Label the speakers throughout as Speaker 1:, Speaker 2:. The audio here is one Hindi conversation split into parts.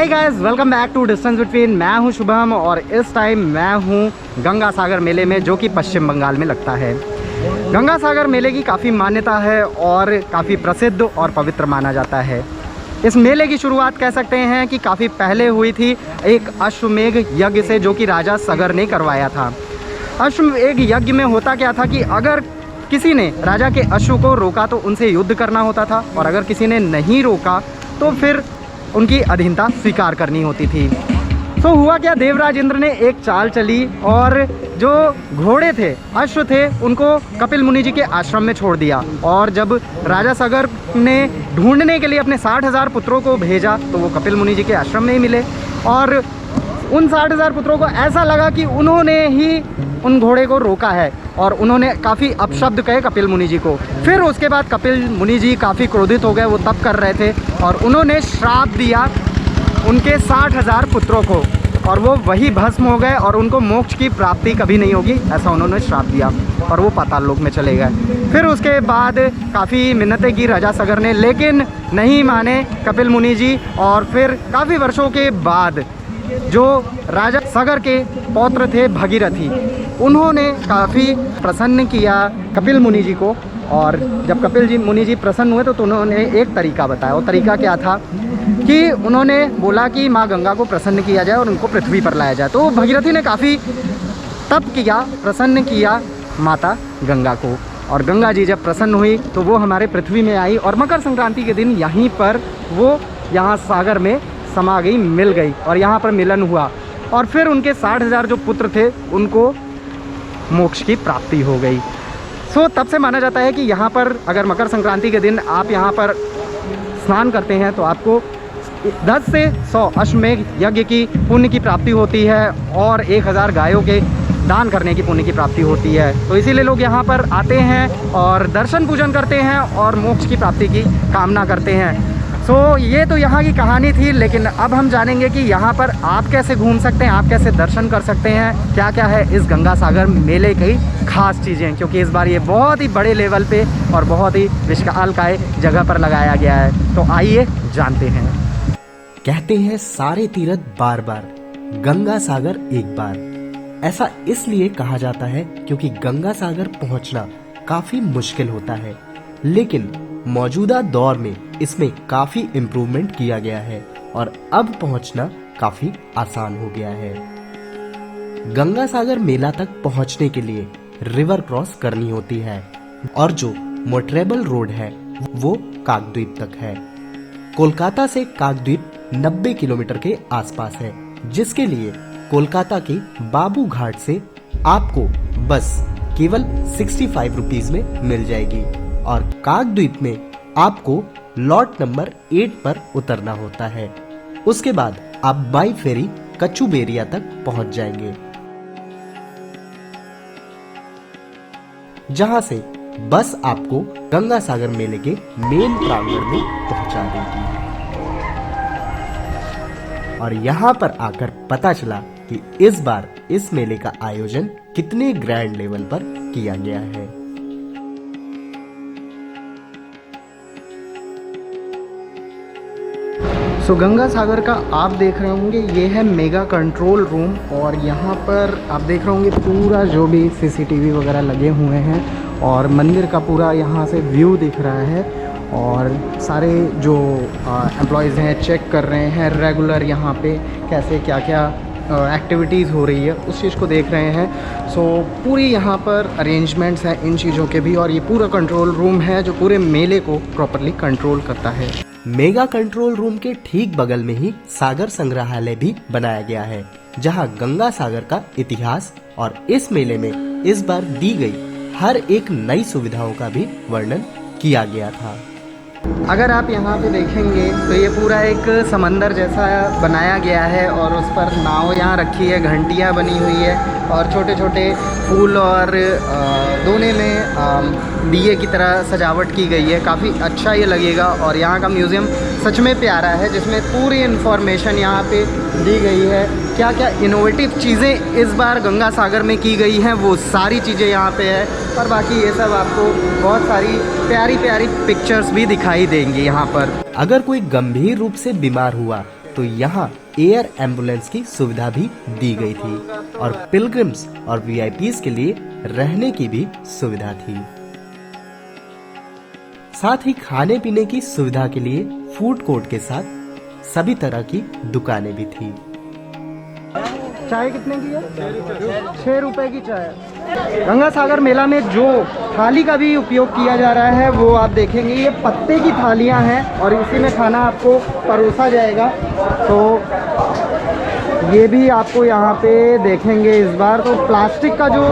Speaker 1: Hi guys, welcome back to distance between. मैं हूं शुभम और इस टाइम मैं हूं गंगा सागर मेले में, जो कि पश्चिम बंगाल में लगता है। गंगा सागर मेले की काफ़ी मान्यता है और काफ़ी प्रसिद्ध और पवित्र माना जाता है। इस मेले की शुरुआत कह सकते हैं कि काफ़ी पहले हुई थी एक अश्वमेध यज्ञ से, जो कि राजा सगर ने करवाया था। अश्वमेध यज्ञ में होता क्या था कि अगर किसी ने राजा के अश्व को रोका तो उनसे युद्ध करना होता था, और अगर किसी ने नहीं रोका तो फिर उनकी अधीनता स्वीकार करनी होती थी। तो हुआ क्या, देवराज इंद्र ने एक चाल चली और जो घोड़े थे, अश्व थे, उनको कपिल मुनि जी के आश्रम में छोड़ दिया। और जब राजा सगर ने ढूंढने के लिए अपने 60,000 पुत्रों को भेजा तो वो कपिल मुनि जी के आश्रम में ही मिले। और उन 60,000 पुत्रों को ऐसा लगा कि उन्होंने ही उन घोड़े को रोका है, और उन्होंने काफ़ी अपशब्द कहे कपिल मुनि जी को। फिर उसके बाद कपिल मुनि जी काफ़ी क्रोधित हो गए, वो तप कर रहे थे, और उन्होंने श्राप दिया उनके 60,000 पुत्रों को, और वो वही भस्म हो गए और उनको मोक्ष की प्राप्ति कभी नहीं होगी, ऐसा उन्होंने श्राप दिया, और वो पाताल लोक में चले गए। फिर उसके बाद काफ़ी मिन्नतें की राजा सगर ने, लेकिन नहीं माने कपिल मुनि जी। और फिर काफ़ी वर्षों के बाद जो राजा सगर के पौत्र थे भगीरथी, उन्होंने काफ़ी प्रसन्न किया कपिल मुनि जी को। और जब कपिल मुनि जी प्रसन्न हुए तो उन्होंने एक तरीका बताया। वो तरीका क्या था कि उन्होंने बोला कि माँ गंगा को प्रसन्न किया जाए और उनको पृथ्वी पर लाया जाए। तो भगीरथी ने काफ़ी तप किया, प्रसन्न किया माता गंगा को, और गंगा जी जब प्रसन्न हुई तो वो हमारे पृथ्वी में आई, और मकर संक्रांति के दिन यहीं पर वो यहाँ सागर में समा गई, मिल गई, और यहाँ पर मिलन हुआ। और फिर उनके 60,000 जो पुत्र थे उनको मोक्ष की प्राप्ति हो गई। सो तब से माना जाता है कि यहाँ पर अगर मकर संक्रांति के दिन आप यहाँ पर स्नान करते हैं तो आपको 10 से 100 अश्वमेध यज्ञ की पुण्य की प्राप्ति होती है, और 1000 गायों के दान करने की पुण्य की प्राप्ति होती है। तो इसीलिए लोग यहाँ पर आते हैं और दर्शन पूजन करते हैं और मोक्ष की प्राप्ति की कामना करते हैं। सो ये तो यहाँ की कहानी थी, लेकिन अब हम जानेंगे कि यहाँ पर आप कैसे घूम सकते हैं, आप कैसे दर्शन कर सकते हैं, क्या क्या है इस गंगा सागर मेले की खास चीज़ें, क्योंकि इस बार ये बहुत ही बड़े लेवल पे और बहुत ही विशालकाय जगह पर लगाया गया है। तो आइए जानते हैं।
Speaker 2: कहते हैं सारे तीर्थ बार बार, गंगा सागर एक बार। ऐसा इसलिए कहा जाता है क्योंकि गंगा सागर पहुंचना काफी मुश्किल होता है, लेकिन मौजूदा दौर में इसमें काफी इम्प्रूवमेंट किया गया है और अब पहुंचना काफी आसान हो गया है। गंगा सागर मेला तक पहुंचने के लिए रिवर क्रॉस करनी होती है, और जो मोटरेबल रोड है वो काकद्वीप तक है। कोलकाता से काकद्वीप 90 किलोमीटर के आसपास है, जिसके लिए कोलकाता के बाबू घाट से आपको बस केवल 65 रुपीज में मिल जाएगी, और काकद्वीप में आपको लॉट नंबर 8 पर उतरना होता है। उसके बाद आप बाई फेरी कचुबेरिया तक पहुंच जाएंगे, जहां से बस आपको गंगा सागर मेले के मेन प्रांगण में पहुंचा देगी। और यहाँ पर आकर पता चला कि इस बार इस मेले का आयोजन कितने ग्रैंड लेवल पर किया गया है।
Speaker 1: सो गंगा सागर का आप देख रहे होंगे, ये है मेगा कंट्रोल रूम, और यहाँ पर आप देख रहे होंगे पूरा जो भी CCTV वगैरह लगे हुए हैं, और मंदिर का पूरा यहाँ से व्यू दिख रहा है, और सारे जो एम्प्लॉयज़ हैं चेक कर रहे हैं रेगुलर यहाँ पे कैसे क्या क्या एक्टिविटीज़ हो रही है, उस चीज़ को देख रहे हैं। सो पूरी यहाँ पर अरेंजमेंट्स हैं इन चीज़ों के भी, और ये पूरा कंट्रोल रूम है जो पूरे मेले को प्रॉपरली कंट्रोल करता है।
Speaker 2: मेगा कंट्रोल रूम के ठीक बगल में ही सागर संग्रहालय भी बनाया गया है, जहां गंगा सागर का इतिहास और इस मेले में इस बार दी गई हर एक नई सुविधाओं का भी वर्णन किया गया था।
Speaker 1: अगर आप यहाँ पे देखेंगे तो ये पूरा एक समंदर जैसा बनाया गया है, और उस पर नाव यहाँ रखी है, घंटियाँ बनी हुई है, और छोटे छोटे फूल और दोने में दिए की तरह सजावट की गई है। काफ़ी अच्छा ये लगेगा, और यहाँ का म्यूज़ियम सच में प्यारा है, जिसमें पूरी इन्फॉर्मेशन यहाँ पे दी गई है। क्या क्या इनोवेटिव चीज़ें इस बार गंगा सागर में की गई हैं, वो सारी चीज़ें यहाँ पे है, और बाकी ये सब आपको बहुत सारी प्यारी प्यारी पिक्चर्स भी दिखाई देंगी यहाँ पर।
Speaker 2: अगर कोई गंभीर रूप से बीमार हुआ तो यहाँ एयर एम्बुलेंस की सुविधा भी दी गई थी और पिलग्रिम्स और वीआईपीज के लिए रहने की भी सुविधा थी। साथ ही खाने पीने की सुविधा के लिए फूड कोर्ट के साथ सभी तरह की दुकानें भी थी।
Speaker 1: चाय कितने की है? 6 रुपए की चाय। गंगा सागर मेला में जो थाली का भी उपयोग किया जा रहा है वो आप देखेंगे, ये पत्ते की थालियां हैं और इसी में खाना आपको परोसा जाएगा। तो ये भी आपको यहाँ पे देखेंगे इस बार। तो प्लास्टिक का जो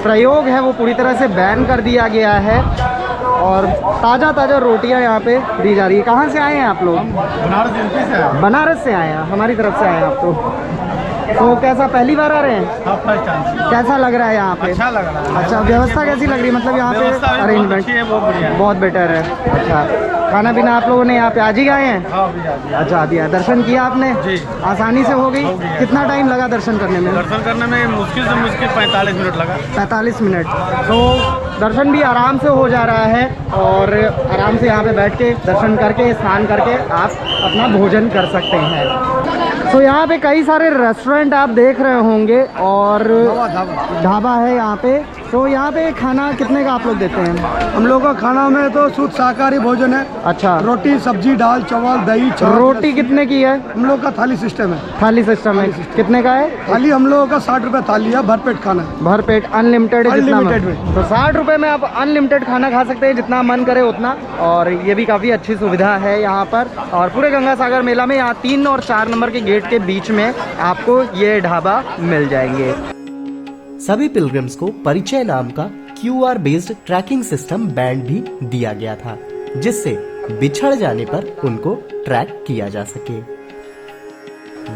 Speaker 1: प्रयोग है वो पूरी तरह से बैन कर दिया गया है और ताज़ा रोटियां यहाँ पे दी जा रही है। कहाँ से आए हैं आप लोग? बनारस से आए हैं, हमारी तरफ से आए हैं आप तो कैसा पहली बार आ रहे हैं?
Speaker 3: हाँ, फर्स्ट टाइम।
Speaker 1: कैसा लग रहा है यहाँ पे?
Speaker 3: अच्छा लग रहा है।
Speaker 1: अच्छा, व्यवस्था कैसी लग रही है? मतलब यहाँ पे अरेंजमेंट बहुत बेटर है। अच्छा, खाना पीना आप लोगों ने यहाँ पे आज ही आए हैं? अच्छा, अभी दर्शन किया आपने?
Speaker 3: जी।
Speaker 1: आसानी से हो गई? कितना टाइम लगा दर्शन करने में?
Speaker 3: दर्शन करने में मुश्किल से मुश्किल 45 मिनट लगा।
Speaker 1: 45 मिनट। तो दर्शन भी आराम से हो जा रहा है और आराम से यहाँ पे बैठ के दर्शन करके स्नान करके आप अपना भोजन कर सकते हैं। तो यहाँ पे कई सारे रेस्टोरेंट आप देख रहे होंगे और ढाबा है यहाँ पे। तो यहाँ पे खाना कितने का आप लोग देते हैं?
Speaker 4: हम लोग का खाना में तो शुद्ध शाकाहारी भोजन है।
Speaker 1: अच्छा,
Speaker 4: रोटी, सब्जी, दाल, चावल, दही, छाछ।
Speaker 1: रोटी कितने की है?
Speaker 4: हम लोग का थाली सिस्टम है।
Speaker 1: थाली सिस्टम है। कितने का है?
Speaker 4: थाली हम लोगों का 60 रुपए थाली है, भरपेट खाना है।
Speaker 1: भरपेट अनलिमिटेड है?
Speaker 4: अनलिमिटेड में।
Speaker 1: तो 60 रुपए में आप अनलिमिटेड खाना खा सकते हैं, जितना मन करे उतना। और ये भी काफ़ी अच्छी सुविधा है यहाँ पर। और पूरे गंगा सागर मेला में यहाँ 3 और 4 नंबर के गेट के बीच में आपको ये ढाबा मिल जाएंगे।
Speaker 2: सभी पिलग्रिम्स को परिचय नाम का QR based tracking system band भी दिया गया था, जिससे बिछड़ जाने पर उनको ट्रैक किया जा सके।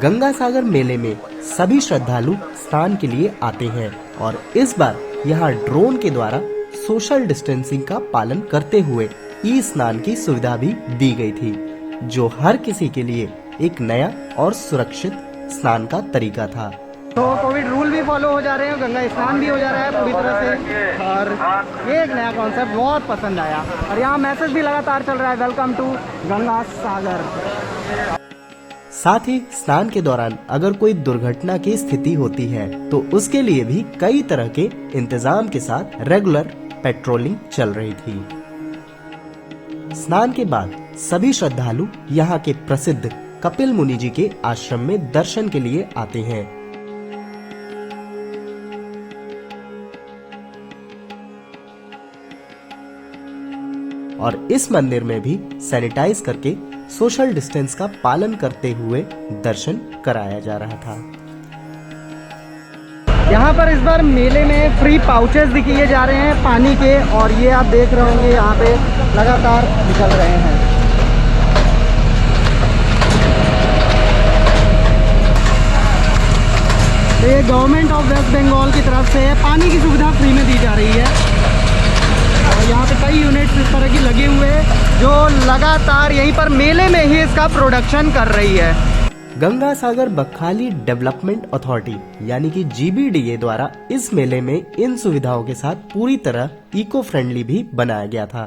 Speaker 2: गंगा सागर मेले में सभी श्रद्धालु स्नान के लिए आते हैं और इस बार यहाँ ड्रोन के द्वारा सोशल डिस्टेंसिंग का पालन करते हुए ई स्नान की सुविधा भी दी गई थी, जो हर किसी के लिए एक नया और सुरक्षित स्नान का तरीका था।
Speaker 1: तो कोविड रूल भी फॉलो हो जा रहे हैं, गंगा स्नान भी हो जा रहा है पूरी तरह से। और ये एक नया कॉन्सेप्ट बहुत पसंद आया और यहाँ मैसेज भी लगातार चल रहा है, वेलकम टू गंगा सागर।
Speaker 2: साथ ही स्नान के दौरान अगर कोई दुर्घटना की स्थिति होती है तो उसके लिए भी कई तरह के इंतजाम के साथ रेगुलर पेट्रोलिंग चल रही थी। स्नान के बाद सभी श्रद्धालु यहाँ के प्रसिद्ध कपिल मुनि जी के आश्रम में दर्शन के लिए आते हैं। और इस मंदिर में भी सैनिटाइज करके सोशल डिस्टेंस का पालन करते हुए दर्शन कराया जा रहा था।
Speaker 1: यहाँ पर इस बार मेले में फ्री पाउचेस दिए जा रहे हैं पानी के, और ये आप देख रहे होंगे यहाँ पे लगातार निकल रहे हैं। तो ये गवर्नमेंट ऑफ वेस्ट बंगाल की तरफ से पानी की सुविधा फ्री में दी जा रही है और यहाँ पे कई यूनिट्स इस तरह की लगे हुए हैं जो लगातार यहीं पर मेले में ही इसका प्रोडक्शन कर रही है।
Speaker 2: गंगा सागर बखाली डेवलपमेंट अथॉरिटी यानी कि GBDA द्वारा इस मेले में इन सुविधाओं के साथ पूरी तरह इको फ्रेंडली भी बनाया गया था,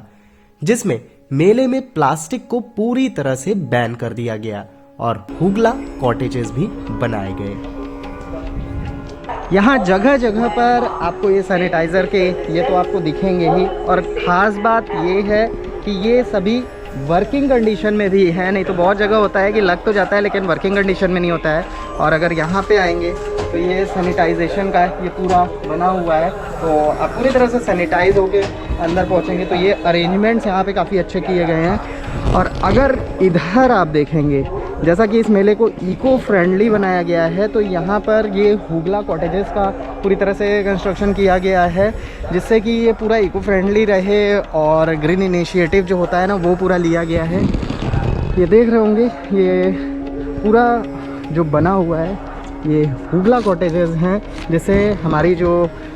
Speaker 2: जिसमें मेले में प्लास्टिक को पूरी तरह से बैन कर दिया गया और हुगला कॉटेजेस भी बनाए गए।
Speaker 1: यहाँ जगह जगह पर आपको ये सैनिटाइज़र के ये तो आपको दिखेंगे ही, और ख़ास बात ये है कि ये सभी वर्किंग कंडीशन में भी है। नहीं तो बहुत जगह होता है कि लग तो जाता है लेकिन वर्किंग कंडीशन में नहीं होता है। और अगर यहाँ पे आएंगे तो ये सैनिटाइजेशन का ये पूरा बना हुआ है, तो आप पूरी तरह से सैनिटाइज होके अंदर पहुँचेंगे। तो ये अरेंजमेंट्स यहाँ पे काफ़ी अच्छे किए गए हैं। और अगर इधर आप देखेंगे, जैसा कि इस मेले को इको फ्रेंडली बनाया गया है, तो यहाँ पर ये हुगला कॉटेजेस का पूरी तरह से कंस्ट्रक्शन किया गया है, जिससे कि ये पूरा इको फ्रेंडली रहे और ग्रीन इनिशिएटिव जो होता है ना वो पूरा लिया गया है। ये देख रहे होंगे ये पूरा जो बना हुआ है ये हुगला कॉटेजेस हैं, जिससे हमारी जो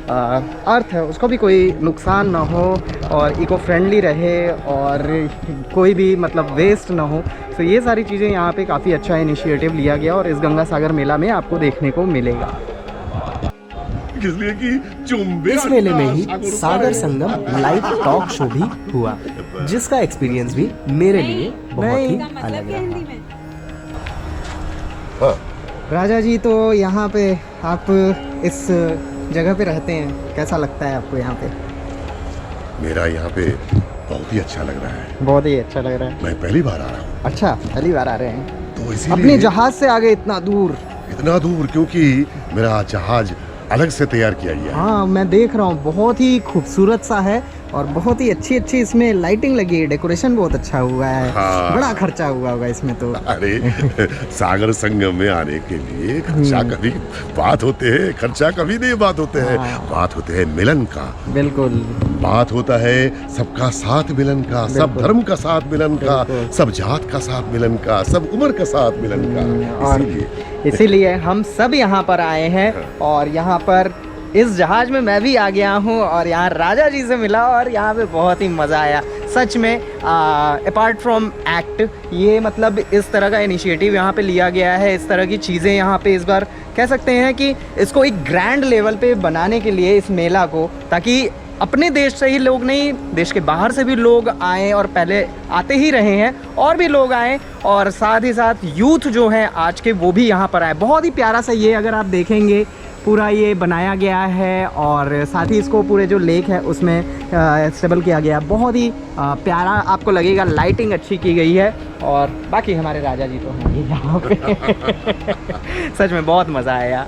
Speaker 1: अर्थ है उसको भी कोई नुकसान ना हो और इको फ्रेंडली रहे और कोई भी मतलब वेस्ट ना हो। तो ये सारी चीज़ें यहाँ पे काफ़ी अच्छा इनिशिएटिव लिया गया और इस गंगा सागर मेला में आपको देखने को मिलेगा।
Speaker 2: इस मेले में ही सागर संगम लाइव टॉक शो भी हुआ, जिसका एक्सपीरियंस भी मेरे लिए बहुत ही अलग रहा।
Speaker 5: हाँ।
Speaker 1: राजा जी, तो यहाँ पे आप इस जगह पे रहते हैं, कैसा लगता है आपको यहाँ पे?
Speaker 5: मेरा यहाँ पे बहुत ही अच्छा लग रहा है।
Speaker 1: बहुत ही अच्छा लग रहा है।
Speaker 5: मैं पहली बार आ रहा हूँ,
Speaker 1: अच्छा, पहली बार आ रहे हैं
Speaker 5: तो
Speaker 1: अपने
Speaker 5: इसीलिए
Speaker 1: जहाज से आगे इतना दूर?
Speaker 5: इतना दूर क्योंकि मेरा जहाज अलग से तैयार किया गया है।
Speaker 1: हाँ, मैं देख रहा हूँ, बहुत ही खूबसूरत सा है और बहुत ही अच्छी अच्छी इसमें लाइटिंग लगी है, डेकोरेशन बहुत अच्छा हुआ है।
Speaker 5: हाँ।
Speaker 1: बड़ा खर्चा हुआ होगा इसमें तो।
Speaker 5: अरे सागर संगम में आने के लिए खर्चा कभी बात होते हैं, खर्चा कभी नहीं बात होते हैं।
Speaker 1: हाँ।
Speaker 5: बात होते हैं मिलन का,
Speaker 1: बिल्कुल।
Speaker 5: बात होता है सबका साथ मिलन का, सब
Speaker 1: बिल्कुल।
Speaker 5: धर्म का साथ मिलन का,
Speaker 1: बिल्कुल।
Speaker 5: सब जात का साथ मिलन का, सब उम्र का साथ मिलन का।
Speaker 1: और
Speaker 5: इसीलिए
Speaker 1: इसीलिए हम सब यहाँ पर आए हैं और यहाँ पर इस जहाज में मैं भी आ गया हूँ और यहाँ राजा जी से मिला और यहाँ पे बहुत ही मज़ा आया सच में। अपार्ट फ्रॉम एक्ट, ये मतलब इस तरह का इनिशिएटिव यहाँ पे लिया गया है, इस तरह की चीज़ें यहाँ पे इस बार कह सकते हैं कि इसको एक ग्रैंड लेवल पे बनाने के लिए इस मेला को, ताकि अपने देश से ही लोग नहीं, देश के बाहर से भी लोग आएँ और पहले आते ही रहे हैं और भी लोग आएँ और साथ ही साथ यूथ जो है आज के वो भी यहाँ पर आए। बहुत ही प्यारा सा ये अगर आप देखेंगे पूरा ये बनाया गया है और साथ ही इसको पूरे जो लेक है उसमें स्टेबल किया गया। बहुत ही प्यारा आपको लगेगा, लाइटिंग अच्छी की गई है और बाकी हमारे राजा जी तो हैं ही यहाँ पे। सच में बहुत मज़ा आया।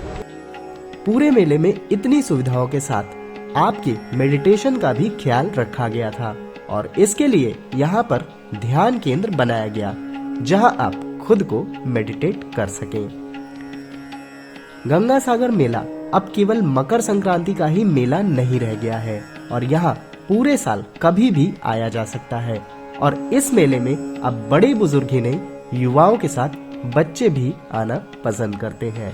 Speaker 2: पूरे मेले में इतनी सुविधाओं के साथ आपके मेडिटेशन का भी ख्याल रखा गया था और इसके लिए यहाँ पर ध्यान केंद्र बनाया गया जहाँ आप खुद को मेडिटेट कर सकें। गंगा सागर मेला अब केवल मकर संक्रांति का ही मेला नहीं रह गया है और यहाँ पूरे साल कभी भी आया जा सकता है और इस मेले में अब बड़े बुजुर्ग ही नहीं, युवाओं के साथ बच्चे भी आना पसंद करते हैं।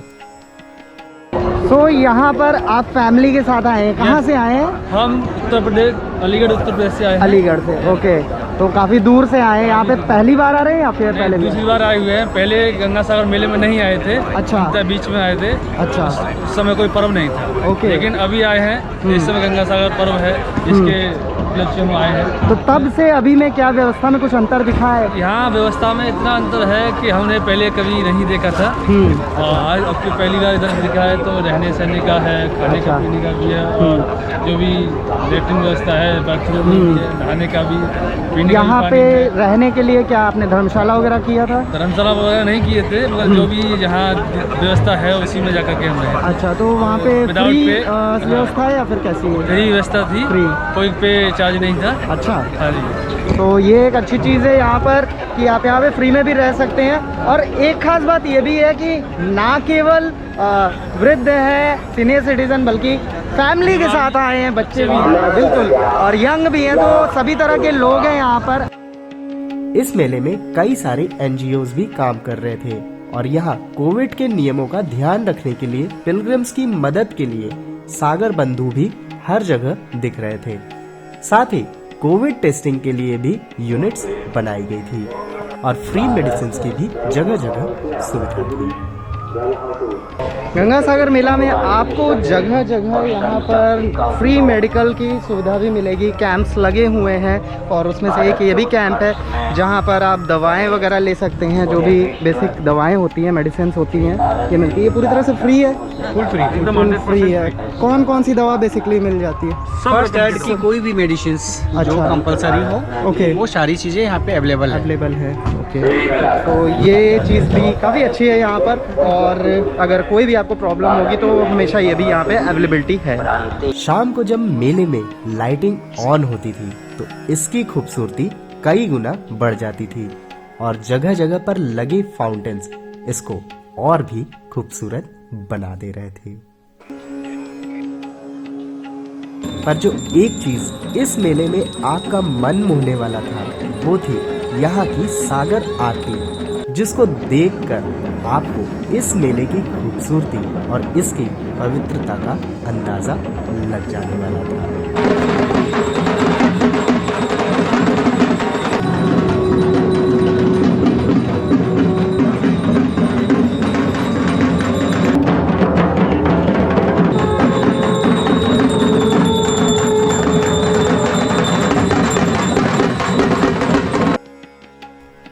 Speaker 1: तो यहाँ पर आप फैमिली के साथ आए हैं, कहाँ से आए हैं?
Speaker 3: हम उत्तर प्रदेश, अलीगढ़ उत्तर प्रदेश से आए हैं।
Speaker 1: अलीगढ़ से, ओके। तो काफ़ी दूर से आए हैं, यहाँ पे पहली बार आ रहे हैं या फिर पहले भी?
Speaker 3: दूसरी बार आए हुए हैं, पहले गंगा सागर मेले में नहीं आए थे।
Speaker 1: अच्छा।
Speaker 3: बीच में आए थे।
Speaker 1: अच्छा।
Speaker 3: उस समय कोई पर्व नहीं था।
Speaker 1: ओके।
Speaker 3: लेकिन अभी आए हैं, इस समय गंगा सागर पर्व है, जिसके उपलक्ष्य में आए हैं।
Speaker 1: तो तब से अभी में क्या व्यवस्था में कुछ अंतर दिखा है?
Speaker 3: यहाँ व्यवस्था में इतना अंतर है कि हमने पहले कभी नहीं देखा था और आज अब की पहली बार इधर दिखा है। तो रहने सहने का है, खाने का पीने का भी है और जो भी लेटरिन व्यवस्था है, बाथरूम भी है, नहाने का भी, पीने का
Speaker 1: यहाँ
Speaker 3: भी
Speaker 1: पे
Speaker 3: पानी है।
Speaker 1: रहने के लिए क्या आपने धर्मशाला वगैरह किया था?
Speaker 3: धर्मशाला वगैरह नहीं किए थे, मगर जो भी जहाँ व्यवस्था है उसी में जाकर के हम रहे।
Speaker 1: अच्छा, तो वहाँ पे
Speaker 3: Without
Speaker 1: फ्री
Speaker 3: pay,
Speaker 1: व्यवस्था है या फिर कैसी है?
Speaker 3: फ्री व्यवस्था थी,
Speaker 1: फ्री।
Speaker 3: कोई पे चार्ज नहीं था।
Speaker 1: अच्छा,
Speaker 3: हाँ जी।
Speaker 1: तो ये एक अच्छी चीज़ है यहाँ पर कि आप यहाँ पे फ्री में भी रह सकते हैं। और एक खास बात ये भी है कि ना केवल वृद्ध है, सीनियर सिटीजन, बल्कि फैमिली के साथ आए हैं, बच्चे भी हैं, बिल्कुल, और यंग भी हैं, तो सभी तरह के लोग हैं यहाँ पर।
Speaker 2: इस मेले में कई सारे एनजीओज भी काम कर रहे थे और यहाँ कोविड के नियमों का ध्यान रखने के लिए पिलग्रिम्स की मदद के लिए सागर बंधु भी हर जगह दिख रहे थे। साथ ही कोविड टेस्टिंग के लिए भी यूनिट्स बनाई गई थी और फ्री मेडिसिन की भी जगह जगह सुविधा थी।
Speaker 1: गंगा सागर मेला में आपको जगह जगह यहाँ पर फ्री मेडिकल की सुविधा भी मिलेगी। कैंप्स लगे हुए हैं और उसमें से एक ये भी कैंप है जहाँ पर आप दवाएं वगैरह ले सकते हैं, जो भी बेसिक दवाएं होती हैं, मेडिसिन होती हैं, ये मिलती है। ये पूरी तरह से फ्री है,
Speaker 3: फुल फ्री, एकदम
Speaker 1: फुल फ्री है। कौन कौन सी दवा बेसिकली मिल जाती है?
Speaker 6: फर्स्ट एड की कोई भी मेडिसिन जो
Speaker 1: अच्छा।
Speaker 6: कंपलसरी हो,
Speaker 1: ओके,
Speaker 6: वो सारी चीज़ें यहाँ पे अवेलेबल है।
Speaker 1: अवेलेबल है। ओके, तो ये चीज़ भी काफ़ी अच्छी है यहाँ पर और अगर कोई भी आपको प्रॉब्लम होगी तो हमेशा ये भी यहाँ पे अवेलेबिलिटी है।
Speaker 2: शाम को जब मेले में लाइटिंग ऑन होती थी तो इसकी खूबसूरती कई गुना बढ़ जाती थी और जगह जगह पर लगे फाउंटेन्स इसको और भी खूबसूरत बना दे रहे थे। पर जो एक चीज इस मेले में आपका मन मोहने वाला था वो थी यहाँ की सागर आरती, जिसको देखकर आपको इस मेले की खूबसूरती और इसकी पवित्रता का अंदाजा लग जाने वाला था।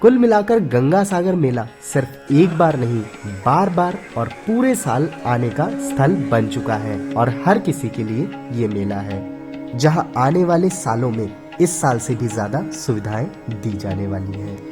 Speaker 2: कुल मिलाकर गंगा सागर मेला सिर्फ एक बार नहीं, बार बार और पूरे साल आने का स्थल बन चुका है और हर किसी के लिए ये मेला है जहां आने वाले सालों में इस साल से भी ज्यादा सुविधाएं दी जाने वाली हैं।